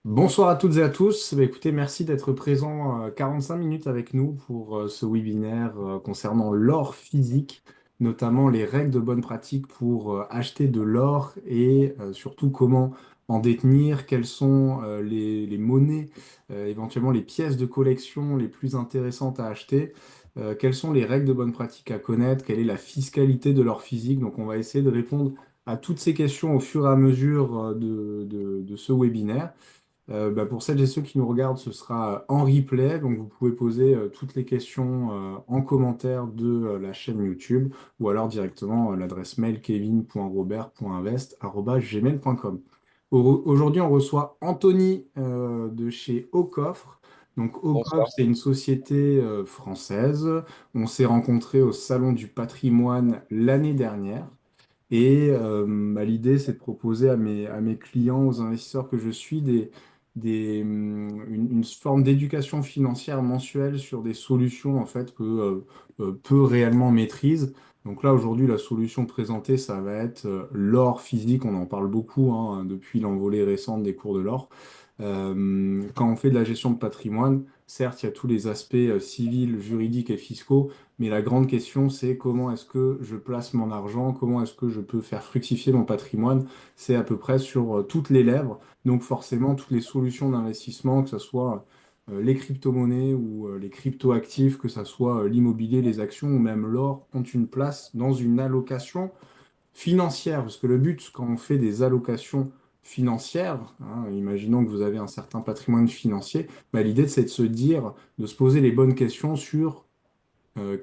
Bonsoir à toutes et à tous. Écoutez, merci d'être présent 45 minutes avec nous pour ce webinaire concernant l'or physique, notamment les règles de bonne pratique pour acheter de l'or et surtout comment en détenir, quelles sont les monnaies, éventuellement les pièces de collection les plus intéressantes à acheter, quelles sont les règles de bonne pratique à connaître, quelle est la fiscalité de l'or physique. Donc on va essayer de répondre à toutes ces questions au fur et à mesure de ce webinaire. Pour celles et ceux qui nous regardent, ce sera en replay, donc vous pouvez poser toutes les questions en commentaire de la chaîne YouTube ou alors directement l'adresse mail kevin.robert.invest@gmail.com. Aujourd'hui, on reçoit Anthony de chez Aucoffre. Donc Aucoffre, Bonsoir. c'est une société française. On s'est rencontrés au Salon du patrimoine l'année dernière. Et l'idée, c'est de proposer à mes clients, aux investisseurs que je suis, une forme d'éducation financière mensuelle sur des solutions en fait que peu réellement maîtrisent. Donc là, aujourd'hui, la solution présentée, ça va être l'or physique. On en parle beaucoup hein, depuis l'envolée récente des cours de l'or. Quand on fait de la gestion de patrimoine, certes, il y a tous les aspects civils, juridiques et fiscaux, mais la grande question, c'est comment est-ce que je place mon argent, comment est-ce que je peux faire fructifier mon patrimoine. C'est à peu près sur toutes les lèvres. Donc forcément, toutes les solutions d'investissement, que ce soit les crypto-monnaies ou les crypto-actifs, que ce soit l'immobilier, les actions ou même l'or, ont une place dans une allocation financière, parce que le but, quand on fait des allocations financières, hein, imaginons que vous avez un certain patrimoine financier, l'idée, c'est de se dire, de se poser les bonnes questions sur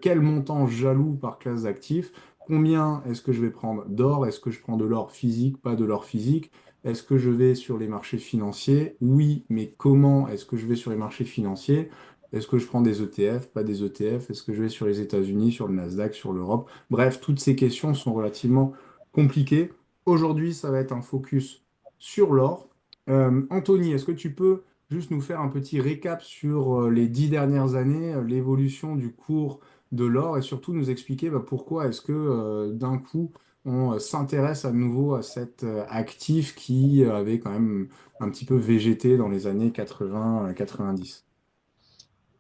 quel montant j'alloue par classe d'actifs, combien est-ce que je vais prendre d'or, est-ce que je prends de l'or physique, pas de l'or physique, est-ce que je vais sur les marchés financiers, oui, mais comment est-ce que je vais sur les marchés financiers? Est-ce que je prends des ETF, pas des ETF? Est-ce que je vais sur les États-Unis, sur le Nasdaq, sur l'Europe? Bref, toutes ces questions sont relativement compliquées. Aujourd'hui, ça va être un focus sur l'or. Anthony, est-ce que tu peux juste nous faire un petit récap sur les 10 dernières années, l'évolution du cours de l'or et surtout nous expliquer pourquoi est-ce que d'un coup on s'intéresse à nouveau à cet actif qui avait quand même un petit peu végété dans les années 80-90.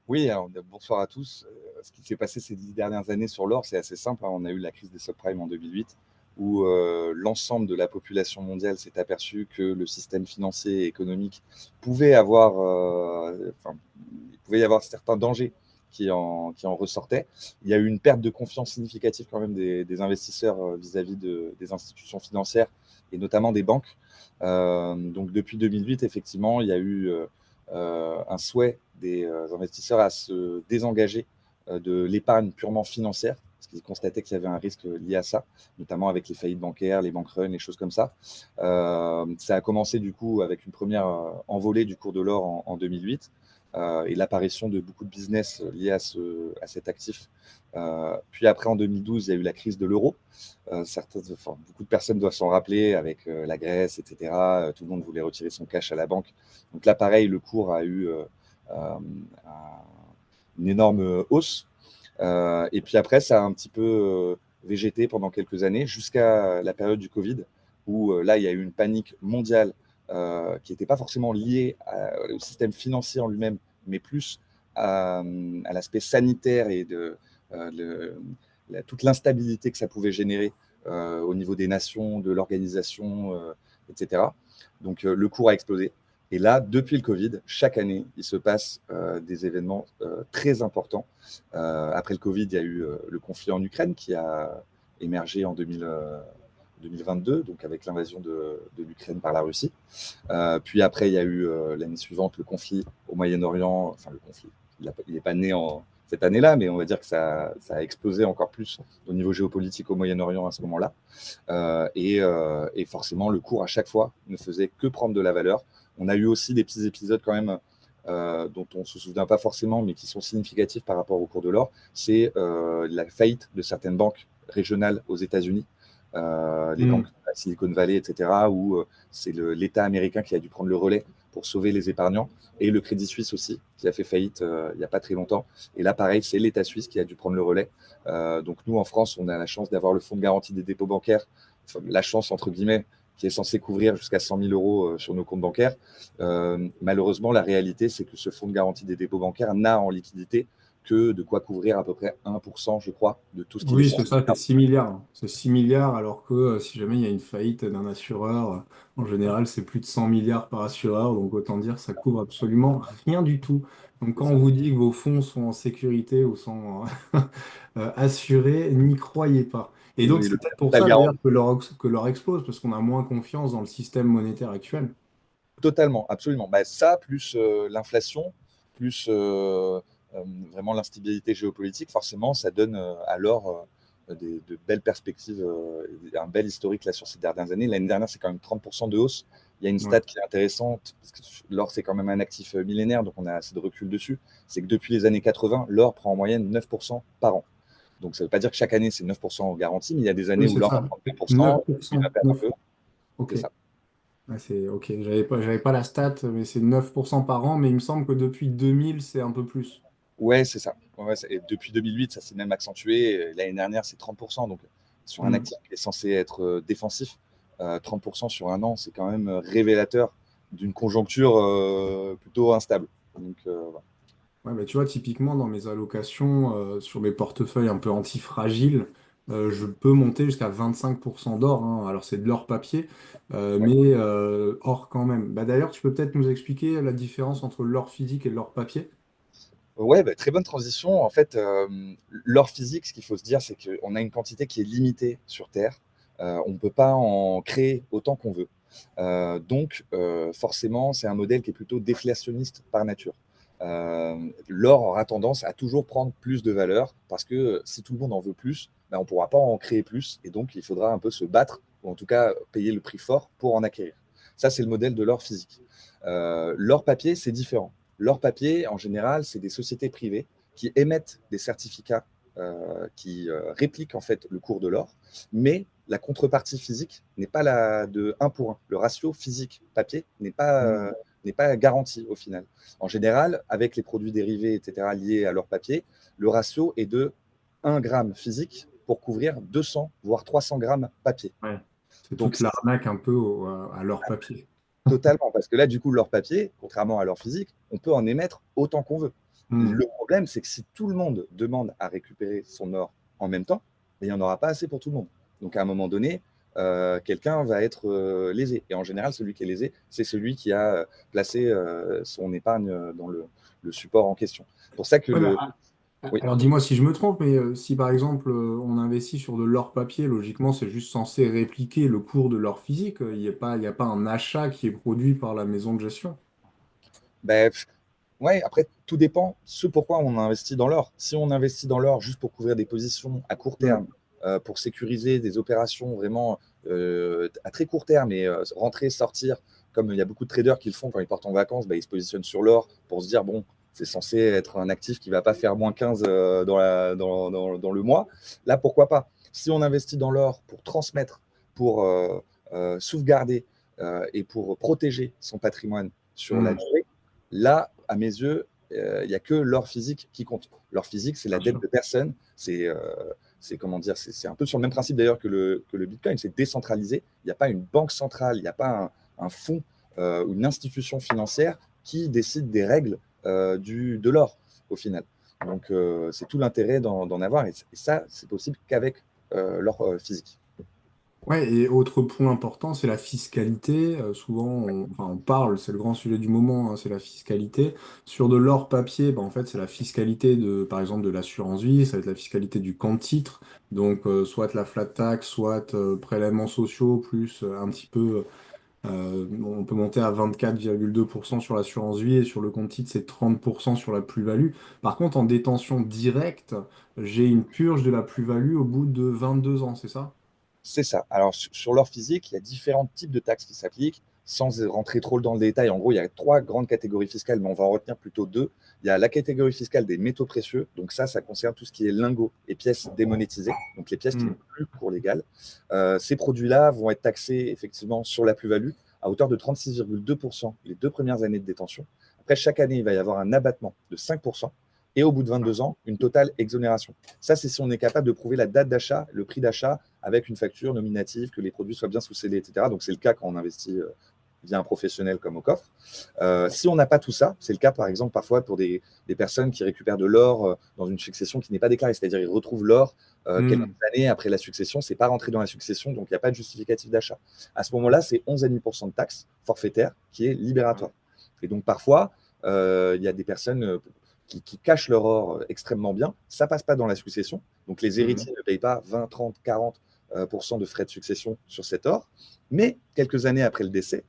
Oui, alors, bonsoir à tous. Ce qui s'est passé ces 10 dernières années sur l'or, c'est assez simple, hein. On a eu la crise des subprimes en 2008, où l'ensemble de la population mondiale s'est aperçu que le système financier et économique pouvait avoir, il pouvait y avoir certains dangers qui en ressortaient. Il y a eu une perte de confiance significative quand même des investisseurs vis-à-vis des institutions financières et notamment des banques. Donc depuis 2008, effectivement, il y a eu un souhait des investisseurs à se désengager de l'épargne purement financière, parce qu'ils constataient qu'il y avait un risque lié à ça, notamment avec les faillites bancaires, les bank runs, les choses comme ça. Ça a commencé du coup avec une première envolée du cours de l'or en 2008 et l'apparition de beaucoup de business liés à cet actif. Puis après, en 2012, il y a eu la crise de l'euro. Beaucoup de personnes doivent s'en rappeler avec la Grèce, etc. Tout le monde voulait retirer son cash à la banque. Donc là, pareil, le cours a eu une énorme hausse. Et puis après, ça a un petit peu végété pendant quelques années jusqu'à la période du Covid, où là, il y a eu une panique mondiale qui n'était pas forcément liée au système financier en lui-même, mais plus à l'aspect sanitaire et toute l'instabilité que ça pouvait générer au niveau des nations, de l'organisation, etc. Donc le cours a explosé. Et là, depuis le Covid, chaque année, il se passe des événements très importants. Après le Covid, il y a eu le conflit en Ukraine qui a émergé en 2022, donc avec l'invasion de l'Ukraine par la Russie. Puis après, il y a eu l'année suivante le conflit au Moyen-Orient. Enfin, le conflit, il n'est pas né cette année-là, mais on va dire que ça a explosé encore plus au niveau géopolitique au Moyen-Orient à ce moment-là. Et forcément, le cours à chaque fois ne faisait que prendre de la valeur. On a eu aussi des petits épisodes quand même dont on ne se souvient pas forcément, mais qui sont significatifs par rapport au cours de l'or. C'est la faillite de certaines banques régionales aux États-Unis, les banques Hmm. de la Silicon Valley, etc., où c'est l'État américain qui a dû prendre le relais pour sauver les épargnants, et le Crédit Suisse aussi, qui a fait faillite il n'y a pas très longtemps. Et là, pareil, c'est l'État suisse qui a dû prendre le relais. Donc nous, en France, on a la chance d'avoir le fonds de garantie des dépôts bancaires, enfin, la chance entre guillemets, qui est censé couvrir jusqu'à 100 000 euros sur nos comptes bancaires. Malheureusement, la réalité, c'est que ce fonds de garantie des dépôts bancaires n'a en liquidité que de quoi couvrir à peu près 1%, je crois, de tout ce qu'il est Oui, c'est censé ça, c'est faire. 6 milliards. C'est 6 milliards, alors que si jamais il y a une faillite d'un assureur, en général, c'est plus de 100 milliards par assureur. Donc, autant dire, ça couvre absolument rien du tout. Donc, C'est quand on ça. vous dit que vos fonds sont en sécurité ou sont assurés, n'y croyez pas. Et donc, Oui, c'est peut-être pour la ça, d'ailleurs, garantie. que l'or explose, parce qu'on a moins confiance dans le système monétaire actuel. Totalement, absolument. Bah, ça, plus l'inflation, plus vraiment l'instabilité géopolitique, forcément, ça donne alors de belles perspectives, un bel historique là, sur ces dernières années. L'année dernière, c'est quand même 30% de hausse. Il y a une Ouais. stat qui est intéressante, parce que l'or, c'est quand même un actif millénaire, donc on a assez de recul dessus. C'est que depuis les années 80, l'or prend en moyenne 9% par an. Donc ça ne veut pas dire que chaque année, c'est 9% garanti, mais il y a des années Oui, où c'est l'or va ça. prendre 2%, il va 9%. perdre un 9. peu. C'est OK. ça. Ouais, c'est OK. J'avais pas la stat, mais c'est 9% par an, mais il me semble que depuis 2000, c'est un peu plus. Ouais, c'est ça. Ouais, et depuis 2008, ça s'est même accentué. L'année dernière, c'est 30%. Donc, sur un Hmm. actif qui est censé être défensif, 30% sur un an, c'est quand même révélateur d'une conjoncture plutôt instable. Donc, voilà. Ouais, mais tu vois, typiquement, dans mes allocations, sur mes portefeuilles un peu antifragiles, je peux monter jusqu'à 25% d'or, hein. Alors, c'est de l'or papier, Ouais. mais or quand même. Bah, d'ailleurs, tu peux peut-être nous expliquer la différence entre l'or physique et l'or papier? Ouais, bah, très bonne transition. En fait, l'or physique, ce qu'il faut se dire, c'est qu'on a une quantité qui est limitée sur Terre. On ne peut pas en créer autant qu'on veut. Donc, forcément, c'est un modèle qui est plutôt déflationniste par nature. L'or aura tendance à toujours prendre plus de valeur parce que si tout le monde en veut plus, ben, on ne pourra pas en créer plus et donc il faudra un peu se battre ou en tout cas payer le prix fort pour en acquérir. Ça, c'est le modèle de l'or physique. L'or papier, c'est différent. L'or papier, en général, c'est des sociétés privées qui émettent des certificats qui répliquent en fait le cours de l'or, mais la contrepartie physique n'est pas la de 1 pour 1. Le ratio physique-papier Hmm. n'est pas garanti au final. En général, avec les produits dérivés, etc., liés à l'or papier, le ratio est de 1 gramme physique pour couvrir 200, voire 300 grammes papier. Ouais. C'est Donc, toute ça, l'arnaque un peu à l'or papier. totalement, parce que là, du coup, l'or papier, contrairement à l'or physique, on peut en émettre autant qu'on veut. Hmm. Le problème, c'est que si tout le monde demande à récupérer son or en même temps, il n'y en aura pas assez pour tout le monde. Donc, à un moment donné, quelqu'un va être lésé. Et en général, celui qui est lésé, c'est celui qui a placé son épargne dans le support en question. C'est pour ça que Ouais, mais, le. Oui. alors dis-moi si je me trompe, mais si par exemple on investit sur de l'or papier, logiquement c'est juste censé répliquer le cours de l'or physique. Il y a pas un achat qui est produit par la maison de gestion. Ben, ouais, après, tout dépend ce pourquoi on investit dans l'or. Si on investit dans l'or juste pour couvrir des positions à court terme, Hmm. pour sécuriser des opérations vraiment à très court terme et rentrer, sortir, comme il y a beaucoup de traders qui le font quand ils partent en vacances, bah, ils se positionnent sur l'or pour se dire, bon, c'est censé être un actif qui ne va pas faire moins 15 dans le mois. Là, pourquoi pas? Si on investit dans l'or pour transmettre, pour sauvegarder et pour protéger son patrimoine sur la Hmm. durée, là, à mes yeux, il n'y a que l'or physique qui compte. L'or physique, c'est la Bien dette sûr. de personne. C'est comment dire, c'est un peu sur le même principe d'ailleurs que le Bitcoin. C'est décentralisé. Il n'y a pas une banque centrale, il n'y a pas un fonds ou une institution financière qui décide des règles de l'or au final. Donc, c'est tout l'intérêt d'en avoir. Et ça, c'est possible qu'avec l'or physique. Ouais, et autre point important, c'est la fiscalité. Souvent, enfin, on parle, c'est le grand sujet du moment, hein, c'est la fiscalité. Sur de l'or papier, en fait, c'est la fiscalité de, par exemple, de l'assurance vie, ça va être la fiscalité du compte titre. Donc, soit la flat tax, soit prélèvements sociaux, plus un petit peu, on peut monter à 24,2% sur l'assurance vie et sur le compte titre, c'est 30% sur la plus-value. Par contre, en détention directe, j'ai une purge de la plus-value au bout de 22 ans, c'est ça? C'est ça. Alors, sur l'or physique, il y a différents types de taxes qui s'appliquent. Sans rentrer trop dans le détail, en gros, il y a trois grandes catégories fiscales, mais on va en retenir plutôt deux. Il y a la catégorie fiscale des métaux précieux. Donc ça concerne tout ce qui est lingots et pièces démonétisées, donc les pièces qui n'ont Hmm. plus cours légal. Ces produits-là vont être taxés effectivement sur la plus-value à hauteur de 36,2% les 2 premières années de détention. Après, chaque année, il va y avoir un abattement de 5%. et au bout de 22 ans, une totale exonération. Ça, c'est si on est capable de prouver la date d'achat, le prix d'achat, avec une facture nominative, que les produits soient bien sous scellés, etc. Donc, c'est le cas quand on investit via un professionnel comme au coffre. Si on n'a pas tout ça, c'est le cas par exemple parfois pour des personnes qui récupèrent de l'or dans une succession qui n'est pas déclarée, c'est-à-dire ils retrouvent l'or quelques Hmm. années après la succession, c'est pas rentré dans la succession, donc il n'y a pas de justificatif d'achat. À ce moment-là, c'est 11,5% de taxe forfaitaire qui est libératoire. Et donc parfois, il y a des personnes qui cachent leur or extrêmement bien, ça passe pas dans la succession, donc les Hmm. héritiers ne payent pas 20, 30, 40% de frais de succession sur cet or, mais quelques années après le décès,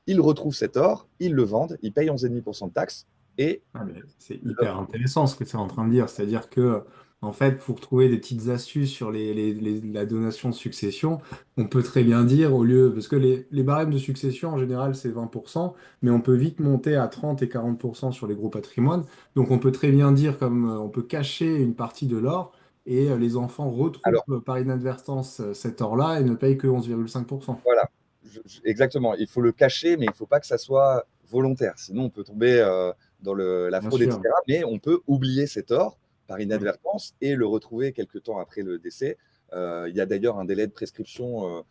ils retrouvent cet or, ils le vendent, ils payent 11,5% de taxes et Ah, mais c'est hyper intéressant ce que tu es en train de dire. C'est-à-dire que, en fait, pour trouver des petites astuces sur la donation de succession, on peut très bien dire, au lieu, parce que les barèmes de succession, en général, c'est 20%, mais on peut vite monter à 30 et 40% sur les gros patrimoines. Donc, on peut très bien dire, comme on peut cacher une partie de l'or, et les enfants retrouvent alors par inadvertance cet or-là et ne payent que 11,5%. voilà, exactement, il faut le cacher, mais il ne faut pas que ça soit volontaire, sinon on peut tomber dans la Bien fraude, sûr. etc. Mais on peut oublier cet or par Mm. inadvertance et le retrouver quelques temps après le décès. Il y a d'ailleurs un délai de prescription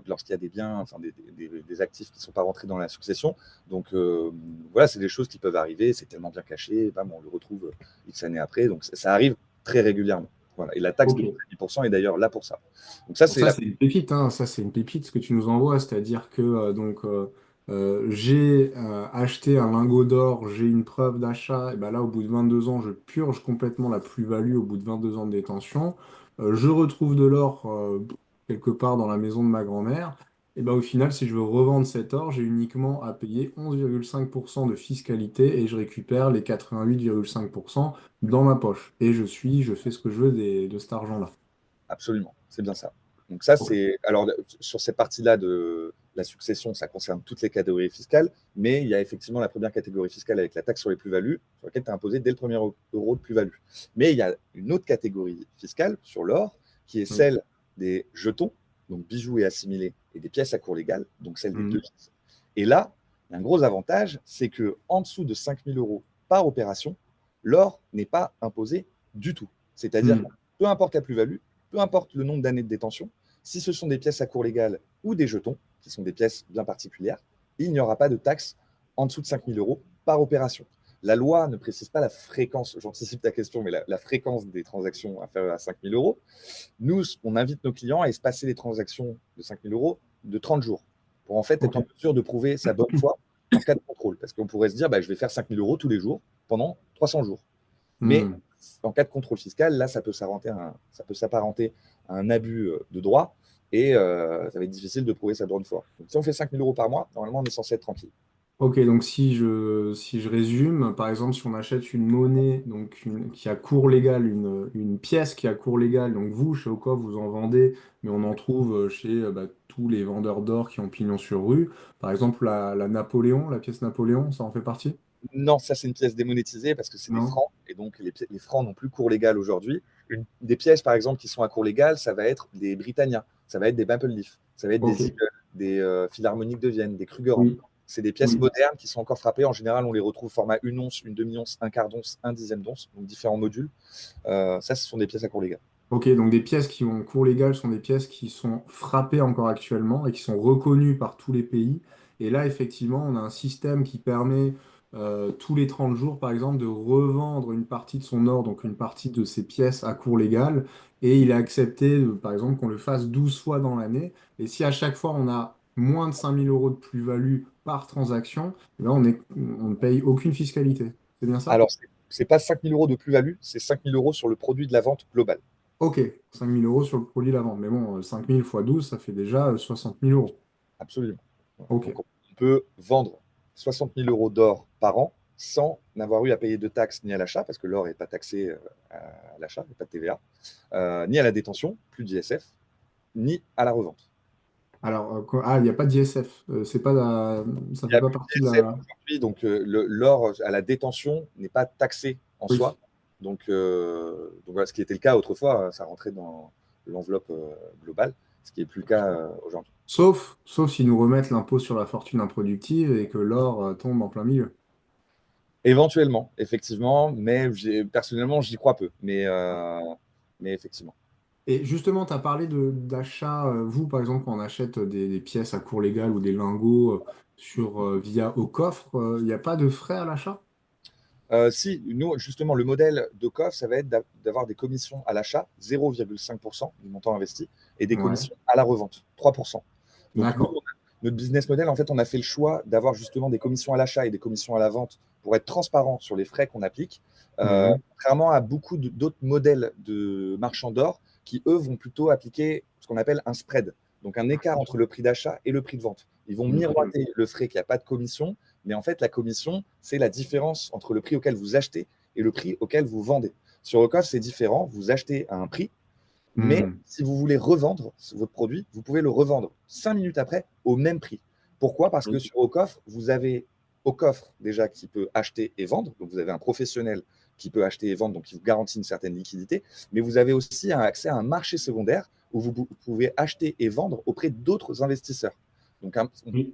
lorsqu'il y a des biens, enfin des actifs qui ne sont pas rentrés dans la succession. Donc voilà, c'est des choses qui peuvent arriver, c'est tellement bien caché, bam, on le retrouve X années après. Donc ça arrive très régulièrement. Voilà. Et la taxe de Ok. 10% est d'ailleurs là pour ça. Donc ça, Bon, c'est ça, la... c'est une pépite, hein. Ça, c'est une pépite ce que tu nous envoies. C'est-à-dire que j'ai acheté un lingot d'or, j'ai une preuve d'achat, et ben là, au bout de 22 ans, je purge complètement la plus-value au bout de 22 ans de détention. Je retrouve de l'or quelque part dans la maison de ma grand-mère. Et ben, au final, si je veux revendre cet or, j'ai uniquement à payer 11,5% de fiscalité et je récupère les 88,5% dans ma poche. Et je fais ce que je veux de cet argent-là. Absolument, c'est bien ça. Donc ça, Ok. c'est... Alors, sur cette partie-là de la succession, ça concerne toutes les catégories fiscales, mais il y a effectivement la première catégorie fiscale avec la taxe sur les plus-values, sur laquelle tu as imposé dès le premier euro de plus-value. Mais il y a une autre catégorie fiscale sur l'or, qui est Oui. celle des jetons, donc bijoux et assimilés, et des pièces à cours légales, donc celle des Mhm. devises. Et là, il y a un gros avantage, c'est que en dessous de 5 000 euros par opération, l'or n'est pas imposé du tout. C'est-à-dire que Mhm. peu importe la plus-value, peu importe le nombre d'années de détention, si ce sont des pièces à cours légal ou des jetons, qui sont des pièces bien particulières, il n'y aura pas de taxe en dessous de 5 000 euros par opération. La loi ne précise pas la fréquence, j'anticipe ta question, mais la fréquence des transactions inférieures à 5 000 euros. Nous, on invite nos clients à espacer les transactions de 5 000 euros de 30 jours pour en fait être en Ok. mesure de prouver sa bonne foi en cas de contrôle. Parce qu'on pourrait se dire, bah, je vais faire 5 000 euros tous les jours pendant 300 jours. Mais Hmm. en cas de contrôle fiscal, là, ça peut s'apparenter à un abus de droit et ça va être difficile de prouver sa bonne foi. Donc, si on fait 5 000 euros par mois, normalement, on est censé être tranquille. Ok, donc si je résume, par exemple, si on achète une monnaie qui a cours légal, une pièce qui a cours légal, donc vous, chez Ocoff, vous en vendez, mais on en trouve chez bah, tous les vendeurs d'or qui ont pignon sur rue. Par exemple, la Napoléon, la pièce Napoléon, ça en fait partie? Non, ça, c'est une pièce démonétisée parce que c'est des Non? francs et donc les francs n'ont plus cours légal aujourd'hui. Des pièces, par exemple, qui sont à cours légal, ça va être des Britannia, ça va être des Maple Leaf, ça va être Ok, des Eagle, des Philharmoniques de Vienne, des Krugerrand. oui, C'est des pièces oui. modernes qui sont encore frappées. En général, on les retrouve format une once, une demi-once, un quart d'once, un dixième d'once, donc différents modules. Ça, ce sont des pièces à cours légal. Ok, donc des pièces qui ont cours légal sont des pièces qui sont frappées encore actuellement et qui sont reconnues par tous les pays. Et là, effectivement, on a un système qui permet tous les 30 jours, par exemple, de revendre une partie de son or, donc une partie de ses pièces à cours légal. Et il est accepté, par exemple, qu'on le fasse 12 fois dans l'année. Et si à chaque fois on a moins de 5 000 € de plus-value par transaction, eh ben, on ne paye aucune fiscalité. C'est bien ça? Alors, c'est pas 5 000 euros de plus-value, c'est 5 000 euros sur le produit de la vente globale. Ok, 5 000 € sur le produit de la vente. Mais bon, 5 000 fois 12, ça fait déjà 60 000 €. Absolument. Ok, Donc, on peut vendre 60 000 euros d'or par an sans n'avoir eu à payer de taxes ni à l'achat, parce que l'or n'est pas taxé à l'achat, il n'y a pas de TVA, ni à la détention, plus d'ISF, ni à la revente. alors, il n'y a pas d'ISF. C'est pas ça Il n'y fait a pas plus partie de d'ISF la. aujourd'hui, donc l'or à la détention n'est pas taxé en Oui. soi. Donc voilà, ce qui était le cas autrefois, ça rentrait dans l'enveloppe globale, ce qui n'est plus le cas aujourd'hui. Sauf s'ils nous remettent l'impôt sur la fortune improductive et que l'or tombe en plein milieu. Éventuellement, effectivement, mais personnellement, j'y crois peu. Mais effectivement. Et justement, tu as parlé d'achat, vous par exemple, quand on achète des pièces à cours légal ou des lingots via au coffre, il n'y a pas de frais à l'achat? Si, nous, justement, le modèle de coffre, ça va être d'avoir des commissions à l'achat, 0,5% du montant investi, et des Ouais, commissions à la revente, 3%. Donc, nous, d'accord. notre business model, en fait, on a fait le choix d'avoir justement des commissions à l'achat et des commissions à la vente pour être transparent sur les frais qu'on applique, Mhm. contrairement à beaucoup d'autres modèles de marchands d'or qui, eux, vont plutôt appliquer ce qu'on appelle un spread, donc un écart entre le prix d'achat et le prix de vente. Ils vont Ok. miroiter le frais qui n'a pas de commission, mais en fait, la commission, c'est la différence entre le prix auquel vous achetez et le prix auquel vous vendez. Sur Ocoff, c'est différent. Vous achetez à un prix, mais Hmm. si vous voulez revendre votre produit, vous pouvez le revendre 5 minutes après au même prix. Pourquoi? Parce que sur Ocoff, vous avez Ocoff déjà qui peut acheter et vendre. Donc vous avez un professionnel qui peut acheter et vendre, donc qui vous garantit une certaine liquidité. Mais vous avez aussi un accès à un marché secondaire où vous pouvez acheter et vendre auprès d'autres investisseurs. Donc Oui,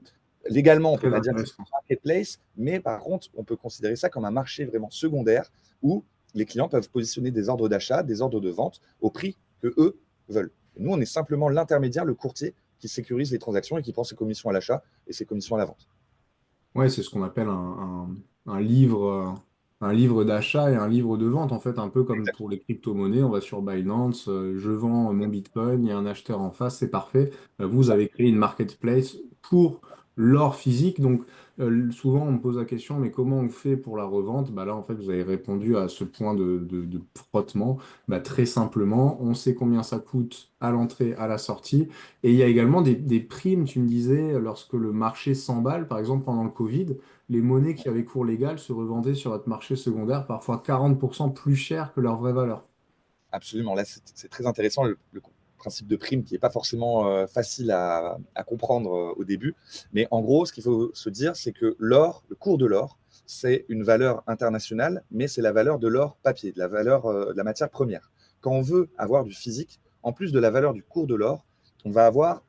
légalement, on ne peut très pas dire que c'est intéressant. un marketplace, mais par contre, on peut considérer ça comme un marché vraiment secondaire où les clients peuvent positionner des ordres d'achat, des ordres de vente au prix que eux veulent. Et nous, on est simplement l'intermédiaire, le courtier qui sécurise les transactions et qui prend ses commissions à l'achat et ses commissions à la vente. Ouais, c'est ce qu'on appelle un livre d'achat et un livre de vente. En fait, un peu comme pour les crypto-monnaies, on va sur Binance, je vends mon Bitcoin, il y a un acheteur en face, c'est parfait. C'est Vous ça. avez créé une marketplace pour l'or physique. Donc, souvent, on me pose la question, mais comment on fait pour la revente? Bah là, en fait, vous avez répondu à ce point de frottement. Bah, très simplement, on sait combien ça coûte à l'entrée, à la sortie. Et il y a également des primes, tu me disais, lorsque le marché s'emballe, par exemple pendant le Covid, les monnaies qui avaient cours légal se revendaient sur notre marché secondaire parfois 40% plus cher que leur vraie valeur. Absolument. Là, c'est très intéressant le principe de prime qui n'est pas forcément facile à comprendre au début. Mais en gros, ce qu'il faut se dire, c'est que l'or, le cours de l'or, c'est une valeur internationale, mais c'est la valeur de l'or papier, de la valeur de la matière première. Quand on veut avoir du physique, en plus de la valeur du cours de l'or, on va avoir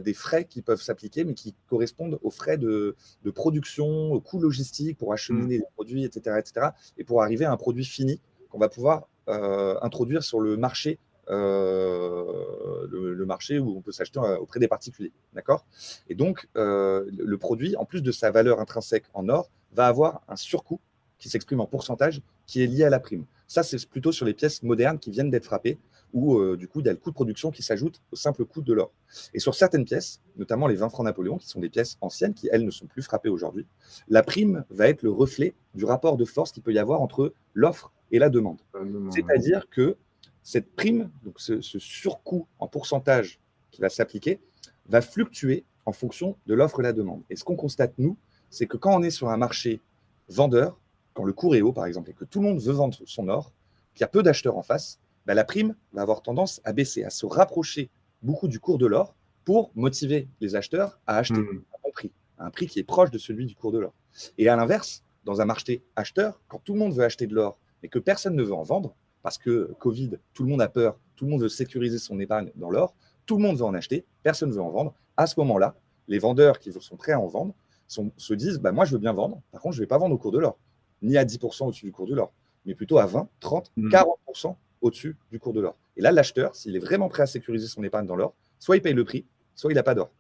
des frais qui peuvent s'appliquer, mais qui correspondent aux frais de production, aux coûts logistiques pour Hmm. acheminer les produits, etc., etc., et pour arriver à un produit fini qu'on va pouvoir introduire sur le marché, le marché où on peut s'acheter auprès des particuliers. D'accord? Et donc, le produit, en plus de sa valeur intrinsèque en or, va avoir un surcoût qui s'exprime en pourcentage qui est lié à la prime. Ça, c'est plutôt sur les pièces modernes qui viennent d'être frappées, où du coup, il y a le coût de production qui s'ajoute au simple coût de l'or. Et sur certaines pièces, notamment les 20 francs Napoléon, qui sont des pièces anciennes, qui elles ne sont plus frappées aujourd'hui, la prime va être le reflet du rapport de force qu'il peut y avoir entre l'offre et la demande. Ouais. C'est-à-dire que cette prime, donc ce surcoût en pourcentage qui va s'appliquer, va fluctuer en fonction de l'offre et la demande. Et ce qu'on constate, nous, c'est que quand on est sur un marché vendeur, quand le cours est haut, par exemple, et que tout le monde veut vendre son or, qu'il y a peu d'acheteurs en face, bah, la prime va avoir tendance à baisser, à se rapprocher beaucoup du cours de l'or pour motiver les acheteurs à acheter Hmm. à un prix qui est proche de celui du cours de l'or. Et à l'inverse, dans un marché acheteur, quand tout le monde veut acheter de l'or et que personne ne veut en vendre, parce que Covid, tout le monde a peur, tout le monde veut sécuriser son épargne dans l'or, tout le monde veut en acheter, personne ne veut en vendre. À ce moment-là, les vendeurs qui sont prêts à en vendre se disent bah, moi, je veux bien vendre, par contre, je ne vais pas vendre au cours de l'or, ni à 10% au-dessus du cours de l'or, mais plutôt à 20, 30, Hmm. 40% au-dessus du cours de l'or. Et là, l'acheteur, s'il est vraiment prêt à sécuriser son épargne dans l'or, soit il paye le prix, soit il n'a pas d'or.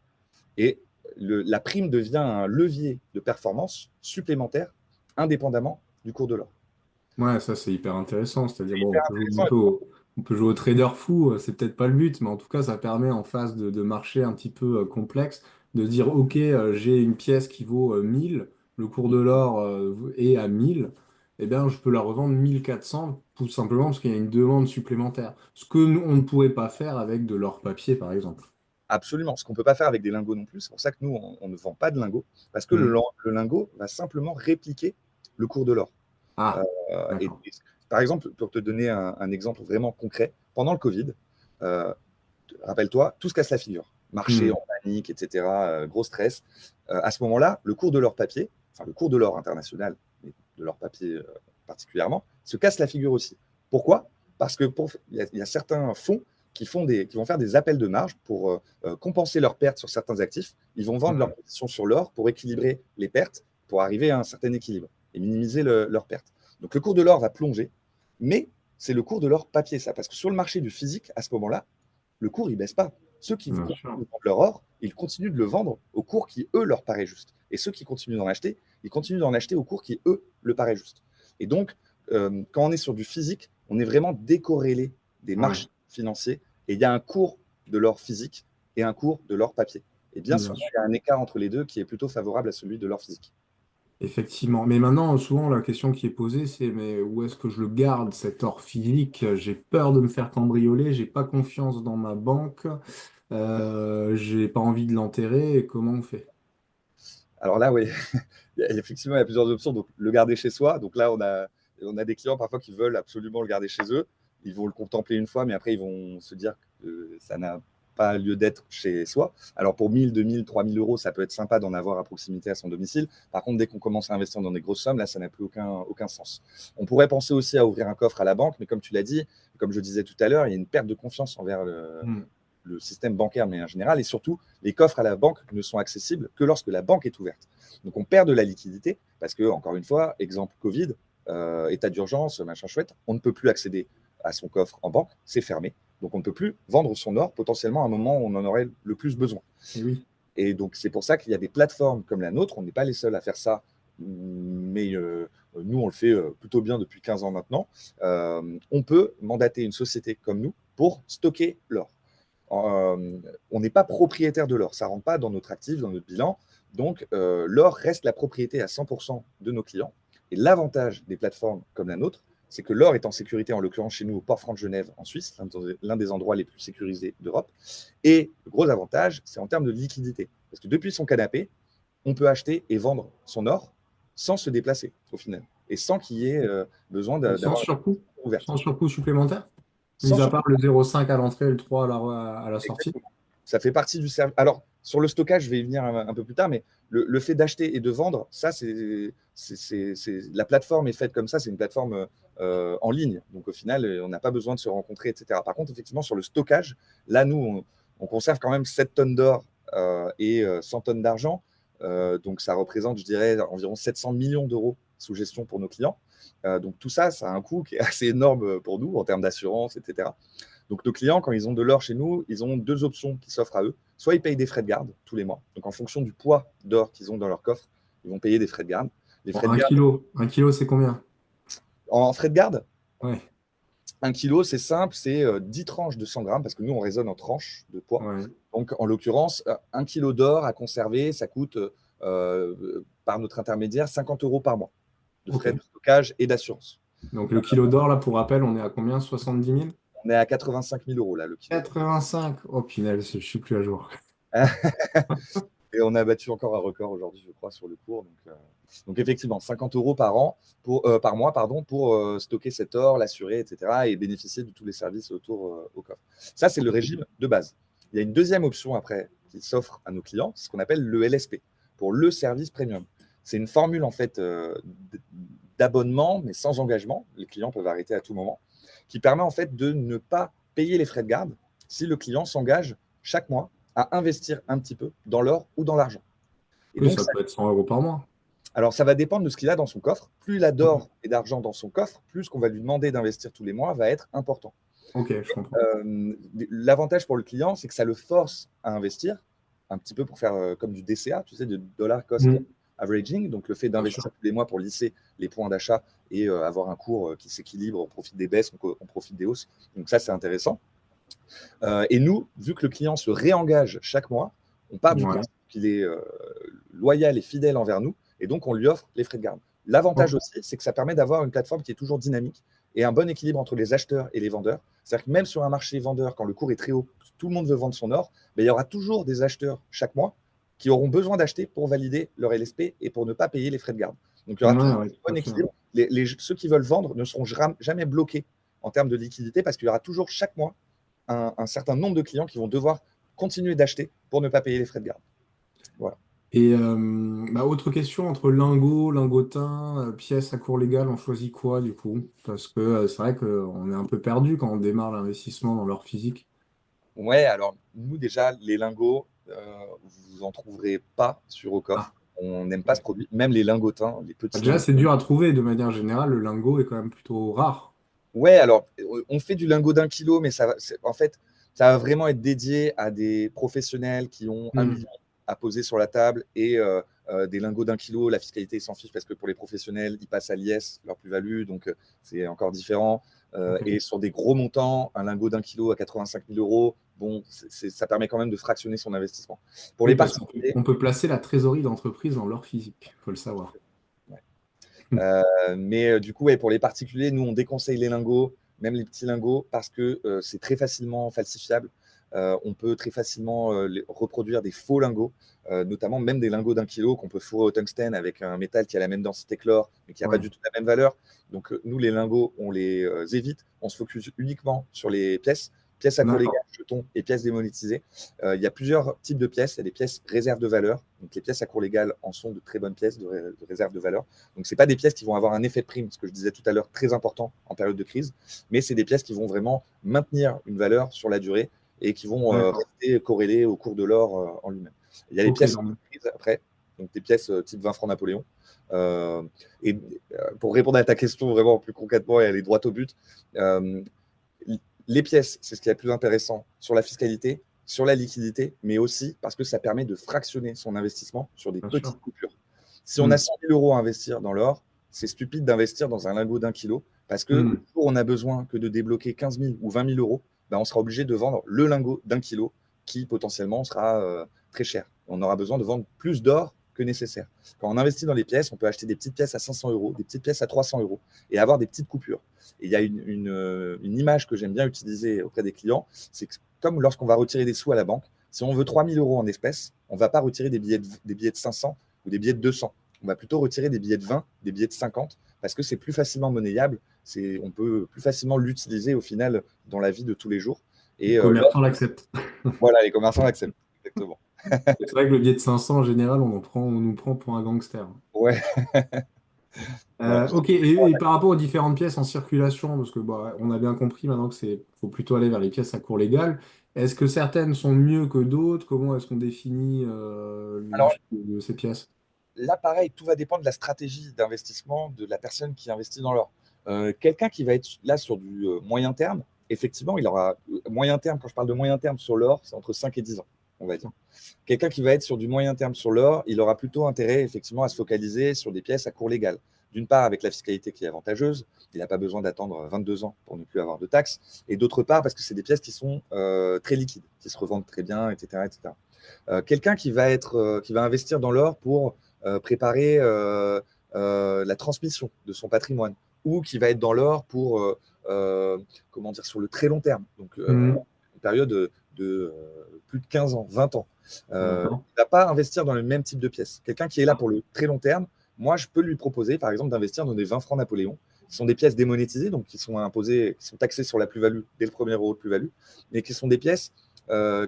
Et la prime devient un levier de performance supplémentaire indépendamment du cours de l'or. Ouais, ça c'est hyper intéressant. C'est-à-dire, C'est bon, hyper intéressant. on peut jouer au trader fou, c'est peut-être pas le but, mais en tout cas, ça permet en phase de marché un petit peu complexe de dire, OK, j'ai une pièce qui vaut 1000, le cours de l'or est à 1000, eh bien, je peux la revendre 1400, tout simplement parce qu'il y a une demande supplémentaire. Ce que on ne pourrait pas faire avec de l'or papier, par exemple. Absolument. Ce qu'on ne peut pas faire avec des lingots non plus. C'est pour ça que nous, on ne vend pas de lingots, parce que Hmm. le lingot va simplement répliquer le cours de l'or. Euh, Ah, et, d'accord. par exemple, pour te donner un exemple vraiment concret, pendant le Covid, euh, rappelle-toi, tout se casse la figure. Marché Hmm. en panique, etc., gros stress. À ce moment-là, le cours de l'or papier, enfin le cours de l'or international, mais de l'or papier particulièrement, se casse la figure aussi. Pourquoi? Parce que il y a certains fonds qui vont faire des appels de marge pour compenser leurs pertes sur certains actifs. Ils vont vendre leur Hmm. position sur l'or pour équilibrer les pertes, pour arriver à un certain équilibre. et minimiser leurs pertes. Donc le cours de l'or va plonger, mais c'est le cours de l'or papier, ça, parce que sur le marché du physique, à ce moment-là, le cours, il ne baisse pas. Ceux qui Bien continuent sûr. de vendre leur or, ils continuent de le vendre au cours qui, eux, leur paraît juste. Et ceux qui continuent d'en acheter, ils continuent d'en acheter au cours qui, eux, le paraît juste. Et donc, quand on est sur du physique, on est vraiment décorrélé des Ouais, marchés financiers et il y a un cours de l'or physique et un cours de l'or papier. Et bien bien souvent, sûr. il y a un écart entre les deux qui est plutôt favorable à celui de l'or physique. Effectivement. Mais maintenant, souvent, la question qui est posée, c'est mais où est-ce que je le garde, cet or physique? J'ai peur de me faire cambrioler, j'ai pas confiance dans ma banque, j'ai pas envie de l'enterrer, et comment on fait? Alors là, oui, effectivement, il y a plusieurs options. Donc, le garder chez soi. Donc là, on a des clients parfois qui veulent absolument le garder chez eux. Ils vont le contempler une fois, mais après, ils vont se dire que ça n'a pas lieu d'être chez soi. Alors, pour 1000, 2000, 3000 euros, ça peut être sympa d'en avoir à proximité à son domicile. Par contre, dès qu'on commence à investir dans des grosses sommes, là, ça n'a plus aucun sens. On pourrait penser aussi à ouvrir un coffre à la banque, mais comme tu l'as dit, comme je disais tout à l'heure, il y a une perte de confiance envers Hmm. le système bancaire, mais en général, et surtout, les coffres à la banque ne sont accessibles que lorsque la banque est ouverte. Donc, on perd de la liquidité parce que, encore une fois, exemple Covid, état d'urgence, machin chouette, on ne peut plus accéder à son coffre en banque, c'est fermé. Donc, on ne peut plus vendre son or potentiellement à un moment où on en aurait le plus besoin. Et oui. Et donc, c'est pour ça qu'il y a des plateformes comme la nôtre. On n'est pas les seuls à faire ça, mais nous, on le fait plutôt bien depuis 15 ans maintenant. On peut mandater une société comme nous pour stocker l'or. On n'est pas propriétaire de l'or. Ça ne rentre pas dans notre actif, dans notre bilan. Donc, l'or reste la propriété à 100% de nos clients. Et l'avantage des plateformes comme la nôtre, c'est que l'or est en sécurité, en l'occurrence chez nous au Port Franc de Genève, en Suisse, l'un des endroits les plus sécurisés d'Europe. Et le gros avantage, c'est en termes de liquidité. Parce que depuis son canapé, on peut acheter et vendre son or sans se déplacer, au final. Et sans qu'il y ait besoin Et sans d'avoir surcoût? une ouverte. Sans surcoût supplémentaire? Sans Mis à surcoût. part le 0,5 à l'entrée et le 3 à la sortie? Exactement. Ça fait partie du service. Alors, sur le stockage, je vais y venir un peu plus tard, mais le fait d'acheter et de vendre, ça, la plateforme est faite comme ça, c'est une plateforme en ligne. Donc, au final, on n'a pas besoin de se rencontrer, etc. Par contre, effectivement, sur le stockage, là, nous, on conserve quand même 7 tonnes d'or et 100 tonnes d'argent. Donc, ça représente, je dirais, environ 700 millions d'euros sous gestion pour nos clients. Donc, tout ça, ça a un coût qui est assez énorme pour nous en termes d'assurance, etc. Donc, nos clients, quand ils ont de l'or chez nous, ils ont deux options qui s'offrent à eux. Soit ils payent des frais de garde tous les mois. Donc, en fonction du poids d'or qu'ils ont dans leur coffre, ils vont payer des frais de garde. Les Bon, frais de garde, un kilo, c'est combien? en frais de garde, Ouais, 1 kilo, c'est simple, c'est 10 tranches de 100 grammes, parce que nous, on raisonne en tranches de poids. ouais, Donc, en l'occurrence, 1 kilo d'or à conserver, ça coûte, par notre intermédiaire, 50 euros par mois de ok. frais de stockage et d'assurance. Donc le kilo d'or, là, pour rappel, on est à combien? 70 000? On est à 85 000 euros, là, le kilo d'or. 85. Oh, punaise, je suis plus à jour. Et on a battu encore un record aujourd'hui, je crois, sur le cours. Donc effectivement, 50 euros par an par mois pardon, pour stocker cet or, l'assurer, etc. et bénéficier de tous les services autour au coffre. Ça, c'est le régime de base. Il y a une deuxième option après qui s'offre à nos clients, c'est ce qu'on appelle le LSP, pour le service premium. C'est une formule en fait d'abonnement, mais sans engagement. Les clients peuvent arrêter à tout moment, qui permet en fait de ne pas payer les frais de garde si le client s'engage chaque mois à investir un petit peu dans l'or ou dans l'argent. Et Oui, donc, ça peut être 100 euros par mois. alors ça va dépendre de ce qu'il a dans son coffre. Plus il a Ok, d'or et d'argent dans son coffre, plus ce qu'on va lui demander d'investir tous les mois va être important. ok, je comprends. L'avantage pour le client, c'est que ça le force à investir un petit peu pour faire comme du DCA, tu sais, de dollar cost Mm, averaging, donc le fait bien sûr. d'investir tous les mois pour lisser les points d'achat et avoir un cours qui s'équilibre, on profite des baisses, on profite des hausses. Donc ça, c'est intéressant. Et nous, vu que le client se réengage chaque mois, on part du Ouais. principe qu'il est loyal et fidèle envers nous, et donc on lui offre les frais de garde. L'avantage Ok. aussi, c'est que ça permet d'avoir une plateforme qui est toujours dynamique et un bon équilibre entre les acheteurs et les vendeurs. C'est-à-dire que même sur un marché vendeur, quand le cours est très haut, tout le monde veut vendre son or, mais il y aura toujours des acheteurs chaque mois qui auront besoin d'acheter pour valider leur LSP et pour ne pas payer les frais de garde. Donc il y aura Ouais, toujours ouais, un tout à bon fait. équilibre. Ceux qui veulent vendre ne seront jamais bloqués en termes de liquidité parce qu'il y aura toujours chaque mois un certain nombre de clients qui vont devoir continuer d'acheter pour ne pas payer les frais de garde. Voilà. Et bah, autre question, entre lingots, lingotin, pièces à cours légal, on choisit quoi du coup? Parce que c'est vrai qu'on est un peu perdu quand on démarre l'investissement dans l'or physique. Ouais, alors nous déjà, les lingots, vous en trouverez pas sur Ah, Ocoff. On n'aime pas ce produit. Même les lingotins, les Ah, petits déjà, lingots. c'est dur à trouver de manière générale. Le lingot est quand même plutôt rare. Ouais, alors, on fait du lingot d'1 kilo, mais en fait, ça va vraiment être dédié à des professionnels qui ont 1 million à poser sur la table et des lingots d'1 kilo. La fiscalité, ils s'en fichent parce que pour les professionnels, ils passent à l'IS, leur plus-value, donc c'est encore différent. Ok. Et sur des gros montants, un lingot d'1 kilo à 85 000 euros, bon, ça permet quand même de fractionner son investissement. Pour Oui, les parce qu'on peut, particuliers, on peut placer la trésorerie d'entreprise dans l'or physique, il faut le savoir. ouais. Mais du coup, ouais, pour les particuliers, nous, on déconseille les lingots, même les petits lingots, parce que c'est très facilement falsifiable. On peut très facilement reproduire des faux lingots, notamment même des lingots d'1 kilo qu'on peut fourrer au tungstène avec un métal qui a la même densité que l'or, mais qui n'a pas Ouais. du tout la même valeur. Donc, nous, les lingots, on les évite. On se focus uniquement sur les pièces à cours légal, D'accord. jetons et pièces démonétisées. Il y a plusieurs types de pièces. Il y a des pièces réserve de valeur. Donc, les pièces à cours légal en sont de très bonnes pièces de réserve de valeur. Donc, ce n'est pas des pièces qui vont avoir un effet de prime, ce que je disais tout à l'heure, très important en période de crise, mais c'est des pièces qui vont vraiment maintenir une valeur sur la durée et qui vont D'accord. rester corrélées au cours de l'or en lui-même. Il y a les Ok, pièces donc, entreprises après, donc des pièces type 20 francs Napoléon. Euh, et pour répondre à ta question vraiment plus concrètement et aller droit au but, euh, les pièces, c'est ce qui est le plus intéressant sur la fiscalité, sur la liquidité, mais aussi parce que ça permet de fractionner son investissement sur des bien petites sûr. coupures. Si on a Hmm. 100 000 euros à investir dans l'or, c'est stupide d'investir dans un lingot d'1 kilo parce que le Hmm. jour où on a besoin que de débloquer 15 000 ou 20 000 euros, ben on sera obligé de vendre le lingot d'1 kilo qui potentiellement sera très cher. On aura besoin de vendre plus d'or que nécessaire. Quand on investit dans les pièces, on peut acheter des petites pièces à 500 euros, des petites pièces à 300 euros et avoir des petites coupures. Et il y a une image que j'aime bien utiliser auprès des clients, c'est que comme lorsqu'on va retirer des sous à la banque, si on veut 3 000 euros en espèces, on ne va pas retirer des billets de 500 ou des billets de 200. On va plutôt retirer des billets de 20, des billets de 50, parce que c'est plus facilement monnayable. On peut plus facilement l'utiliser au final dans la vie de tous les jours. Les Et commerçants l'acceptent. voilà, les commerçants l'acceptent. Exactement. C'est vrai que le billet de 500, en général, on nous prend pour un gangster. Ouais, voilà. Ok, et par rapport aux différentes pièces en circulation, parce que bah, on a bien compris maintenant que faut plutôt aller vers les pièces à cours légal. Est-ce que certaines sont mieux que d'autres? Comment est-ce qu'on définit Alors l'utilité de ces pièces? là, pareil, tout va dépendre de la stratégie d'investissement de la personne qui investit dans l'or. Quelqu'un qui va être là sur du moyen terme, effectivement, il aura moyen terme, quand je parle de moyen terme sur l'or, c'est entre 5 et 10 ans, on va dire. Quelqu'un qui va être sur du moyen terme sur l'or, il aura plutôt intérêt effectivement à se focaliser sur des pièces à cours légal. D'une part, avec la fiscalité qui est avantageuse, il n'a pas besoin d'attendre 22 ans pour ne plus avoir de taxes, et d'autre part, parce que c'est des pièces qui sont très liquides, qui se revendent très bien, etc. etc. Quelqu'un qui va investir dans l'or pour préparer la transmission de son patrimoine ou qui va être dans l'or pour, comment dire, sur le très long terme, donc Mhm. une période de plus de 15 ans, 20 ans. Il ne D'accord. va pas investir dans le même type de pièces. Quelqu'un qui est là pour le très long terme, moi, je peux lui proposer, par exemple, d'investir dans des 20 francs Napoléon, qui sont des pièces démonétisées, donc qui sont imposées, qui sont taxées sur la plus-value dès le premier euro de plus-value, mais qui sont des pièces